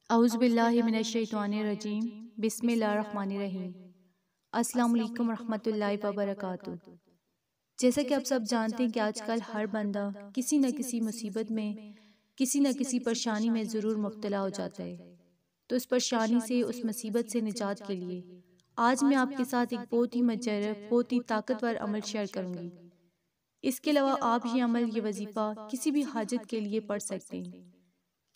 اعوذ باللہ من الشیطان الرجیم، بسم اللہ الرحمن الرحیم۔ السلام علیکم ورحمۃ اللہ وبرکاتہ۔ جیسا کہ آپ سب جانتے ہیں کہ آج کل ہر بندہ کسی نہ کسی مصیبت میں، کسی نہ کسی پریشانی میں ضرور مبتلا ہو جاتا ہے۔ تو اس پریشانی سے، اس مصیبت سے نجات کے لیے آج میں آپ کے ساتھ ایک بہت ہی مجرب، بہت ہی طاقتور عمل شیئر کروں گی۔ اس کے علاوہ آپ یہ عمل، یہ وظیفہ کسی بھی حاجت کے لیے پڑھ سکتے ہیں۔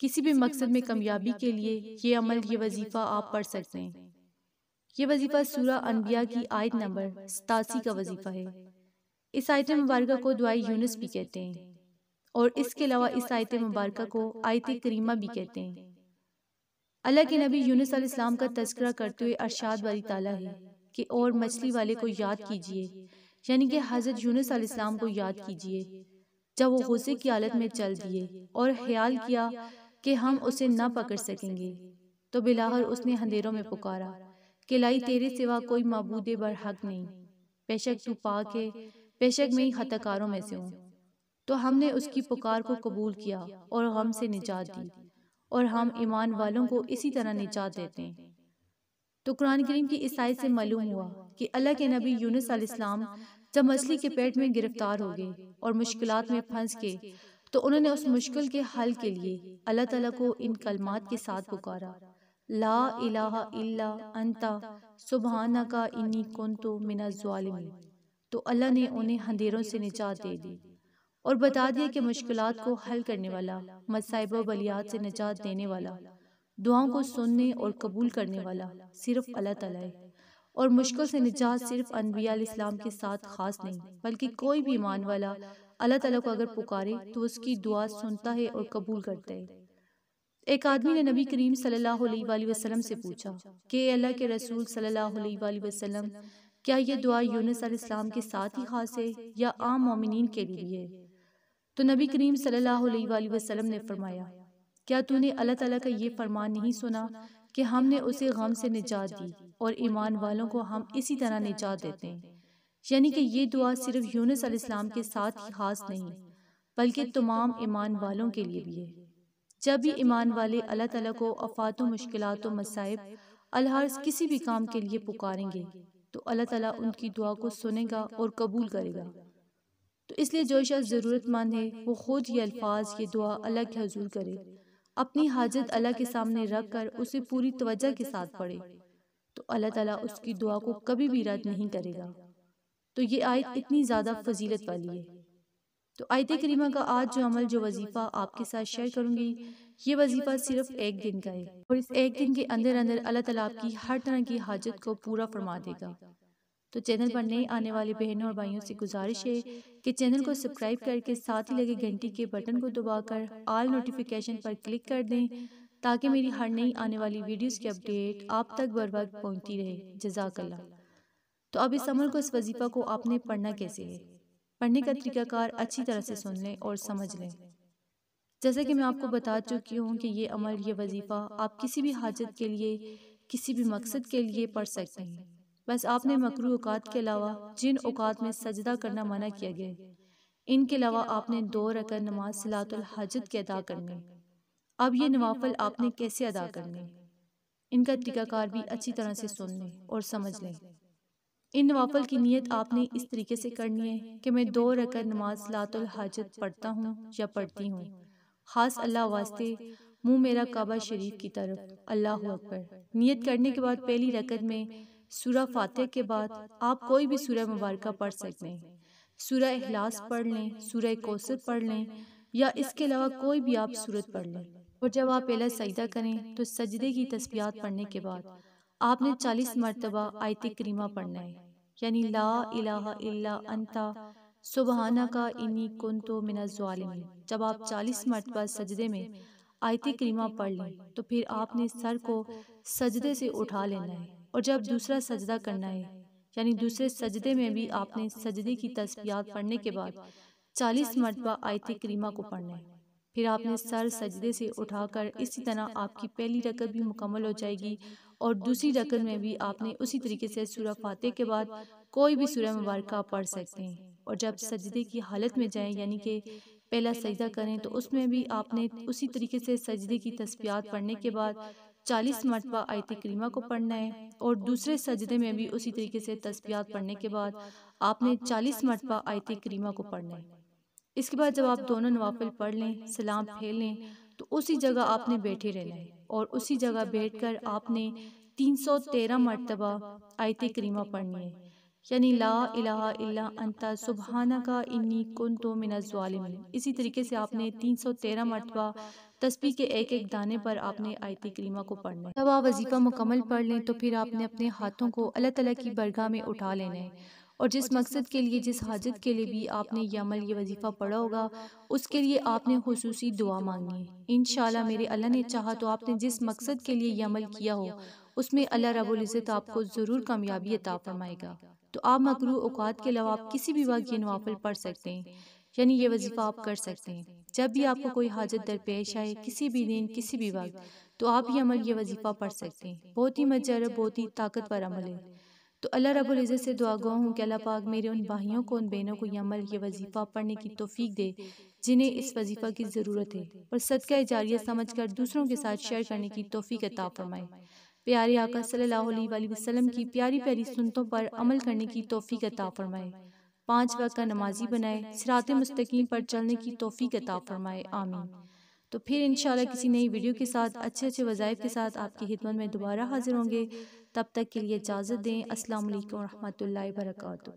کسی بھی مقصد میں کامیابی کے لیے یہ عمل، یہ وظیفہ آپ پڑھ سکتے ہیں۔ یہ وظیفہ سورہ انبیاء کی آیت نمبر 87 کا وظیفہ ہے۔ اس آیت مبارکہ کو دعائے یونس بھی کہتے ہیں، اور اس کے علاوہ اس آیت مبارکہ کو آیت کریمہ بھی کہتے ہیں۔ اللہ کے نبی یونس علیہ السلام کا تذکرہ کرتے ہوئے ارشاد باری تعالیٰ ہے کہ اور مچھلی والے کو یاد کیجئے، یعنی کہ حضرت یونس علیہ السلام کو یاد کیجئے جب وہ غصے کی حالت میں چل دیے اور خیال کیا کہ ہم اسے نہ پکڑ سکیں گے، تو بلاخر اس نے اندھیروں میں پکارا کہ لائی تیرے سوا کوئی معبود برحق نہیں، بے شک تو پاک ہے، بے شک میں ہی خطا کاروں میں سے ہوں۔ تو ہم نے اس کی پکار کو قبول کیا اور غم سے نجات دی، اور ہم ایمان والوں کو اسی طرح نجات دیتے ہیں۔ تو قرآن کریم کی اس آیت سے معلوم ہوا کہ اللہ کے نبی یونس علیہ السلام جب مچھلی کے پیٹ میں گرفتار ہو گئے اور مشکلات میں پھنس گئے، تو انہوں نے اس مشکل کے حل کے لیے اللہ تعالیٰ کو ان کلمات کے ساتھ پکارا: لا الہ الا انت سبحانک انی کنت من الظالمین۔ تو اللہ نے انہیں اندھیروں سے نجات دے دی اور بتا دیا کہ مشکلات کو حل کرنے والا، مصائب و بلیات سے نجات دینے والا، دعاؤں کو سننے اور قبول کرنے والا صرف اللہ تعالیٰ ہے، اور مشکل سے نجات صرف انبیاء علیہ السلام کے ساتھ خاص نہیں، بلکہ کوئی بھی ایمان والا اللہ تعالیٰ کو اگر پکارے تو اس کی دعا سنتا ہے اور قبول کرتا ہے۔ ایک آدمی نے نبی کریم صلی اللہ علیہ وآلہ وسلم سے پوچھا کہ اے اللہ کے رسول صلی اللہ علیہ وآلہ وسلم، کیا یہ دعا یونس علیہ السلام کے ساتھ ہی خاص ہے یا عام مومنین کے لیے بھی ہے؟ تو نبی کریم صلی اللہ علیہ وآلہ وسلم نے فرمایا، کیا تو نے اللہ تعالیٰ کا یہ فرمان نہیں سنا کہ ہم نے اسے غم سے نجات دی اور ایمان والوں کو ہم اسی طرح نجات دیتے ہیں؟ یعنی کہ یہ دعا صرف یونس علیہ السلام کے ساتھ ہی خاص نہیں، بلکہ تمام ایمان والوں کے لیے بھی ہے۔ جب بھی ایمان والے اللہ تعالیٰ کو آفات و مشکلات و مصائب الحرص کسی بھی کام کے لیے پکاریں گے تو اللہ تعالیٰ ان کی دعا کو سنے گا اور قبول کرے گا۔ تو اس لیے جو شخص ضرورت مند ہے وہ خود یہ الفاظ، یہ دعا اللہ کے حضور کرے، اپنی حاجت اللہ کے سامنے رکھ کر اسے پوری توجہ کے ساتھ پڑھے، تو اللہ تعالیٰ اس کی دعا کو کبھی بھی رد نہیں کرے گا۔ تو یہ آیت اتنی زیادہ فضیلت والی ہے۔ تو آیت کریمہ کا آج جو عمل، جو وظیفہ آپ کے ساتھ شیئر کروں گی، یہ وظیفہ صرف ایک دن کا ہے، اور اس ایک دن کے اندر اندر اللہ تعالیٰ آپ کی ہر طرح کی حاجت کو پورا فرما دے گا۔ تو چینل پر نئے آنے والے بہنوں اور بھائیوں سے گزارش ہے کہ چینل کو سبسکرائب کر کے ساتھ ہی لگے گھنٹی کے بٹن کو دبا کر آل نوٹیفیکیشن پر کلک کر دیں، تاکہ میری ہر نئی آنے والی ویڈیوز کی اپڈیٹ آپ تک بر وقت پہنچتی رہے۔ جزاک اللہ۔ تو اب اس عمل کو، اس وظیفہ کو آپ نے پڑھنا کیسے ہے؟ پڑھنے کا طریقہ کار اچھی طرح سے سن لیں اور سمجھ لیں۔ جیسا کہ میں آپ کو بتا چکی ہوں کہ یہ عمل، یہ وظیفہ آپ کسی بھی حاجت کے لیے، کسی بھی مقصد کے لیے پڑھ سکتے ہیں۔ بس آپ نے مکروہ اوقات کے علاوہ جن اوقات میں سجدہ کرنا منع کیا گیا ہے، ان کے علاوہ آپ نے 2 رکعت نماز صلاۃ الحاجت کے ادا کرنے۔ اب یہ نوافل آپ نے کیسے ادا کرنے، ان کا طریقہ کار بھی اچھی طرح سے سن لیں اور سمجھ لیں۔ ان نوافل کی نیت آپ نے اس طریقے سے کرنی ہے کہ میں 2 رکعت نماز صلاۃ الحاجت پڑھتا ہوں یا پڑھتی ہوں، خاص اللہ واسطے، منہ میرا کعبہ شریف کی طرف، اللہ اکبر۔ نیت کرنے کے بعد پہلی رکعت میں سورہ فاتحہ کے بعد آپ کوئی بھی سورہ مبارکہ پڑھ سکتے ہیں۔ سورہ اخلاص پڑھ لیں، سورہ کوثر پڑھ لیں، یا اس کے علاوہ کوئی بھی آپ سورت پڑھ لیں۔ اور جب آپ پہلا سجدہ کریں تو سجدے کی تسبیحات پڑھنے کے بعد آپ نے 40 مرتبہ آیت کریمہ پڑھنا ہے، یعنی لا الہ الا انت سبحانک انی کنت من الظالمین۔ جب آپ 40 مرتبہ سجدے میں آیت کریمہ پڑھ لیں تو پھر آپ نے سر کو سجدے سے اٹھا لینا ہے، اور جب دوسرا سجدہ کرنا ہے، یعنی دوسرے سجدے میں بھی آپ نے سجدے کی تسبیحات پڑھنے کے بعد 40 مرتبہ آیت کریمہ کو پڑھنا ہے۔ پھر آپ نے سر سجدے سے اٹھا کر اسی طرح آپ کی پہلی رکعت بھی مکمل ہو جائے گی، اور دوسری رکعت میں بھی آپ نے اسی طریقے سے سورہ فاتحہ کے بعد کوئی بھی سورہ مبارکہ پڑھ سکتے ہیں۔ اور جب سجدے کی حالت میں جائیں، یعنی کہ پہلا سجدہ کریں تو اس میں بھی آپ نے اسی طریقے سے سجدے کی تسبیحات پڑھنے کے بعد 40 مرتبہ آیت کریمہ کو پڑھنا ہے، اور دوسرے سجدے میں بھی اسی طریقے سے تسبیحات پڑھنے کے بعد آپ نے 40 مرتبہ آیت کریمہ کو پڑھنا ہے۔ اس کے بعد جب آپ دونوں نوافل پڑھ لیں، سلام پھیر لیں، تو اسی جگہ آپ نے بیٹھے رہنا ہے، اور اسی جگہ بیٹھ کر آپ نے 313 مرتبہ آیت کریمہ پڑھنی ہے، یعنی لا الہ الا انت سبحانک انی کنت من الظالمین۔ اسی طریقے سے آپ نے 313 مرتبہ تسبیح کے ایک ایک دانے پر آپ نے آیت کریمہ کو پڑھنا ہے۔ جب آپ وظیفہ مکمل پڑھ لیں تو پھر آپ نے اپنے ہاتھوں کو اللہ تعالیٰ کی بارگاہ میں اٹھا لینا ہے، اور جس مقصد کے لیے، جس حاجت کے لیے بھی آپ نے یہ عمل، یہ وظیفہ پڑھا ہوگا، اس کے لیے آپ نے خصوصی دعا مانگنی ہے۔ انشاءاللہ میرے اللہ نے چاہا تو آپ نے جس مقصد کے لیے یہ عمل کیا ہو، اس میں اللہ رب العزت آپ کو ضرور کامیابی عطا فرمائے گا۔ تو آپ مکروہ اوقات کے علاوہ آپ کسی بھی وقت یہ نوافل پڑھ سکتے ہیں، یعنی یہ وظیفہ آپ کر سکتے ہیں۔ جب بھی آپ کو کوئی حاجت درپیش آئے، کسی بھی دن، کسی بھی وقت، تو آپ یہ عمل، یہ وظیفہ پڑھ سکتے ہیں۔ بہت ہی مجرب، بہت ہی طاقتور عمل ہے۔ تو اللہ رب العزت سے دعا گو ہوں کہ اللہ پاک میرے ان بھائیوں کو، ان بہنوں کو یہ عمل، یہ وظیفہ پڑھنے کی توفیق دے جنہیں اس وظیفہ کی ضرورت ہے، اور صدقہ جاریہ سمجھ کر دوسروں کے ساتھ شیئر کرنے کی توفیق عطا فرمائے۔ پیارے آقا صلی اللہ علیہ وآلہ وسلم کی پیاری پیاری سنتوں پر عمل کرنے کی توفیق عطا فرمائے، 5 وقت کا نمازی بنائے، صراط مستقیم پر چلنے کی توفیق عطا فرمائے، آمین۔ تو پھر انشاءاللہ کسی نئی ویڈیو کے ساتھ، اچھے اچھے وظائف کے ساتھ آپ کی خدمت میں دوبارہ حاضر ہوں گے۔ تب تک کے لیے اجازت دیں۔ السلام علیکم ورحمۃ اللہ وبرکاتہ۔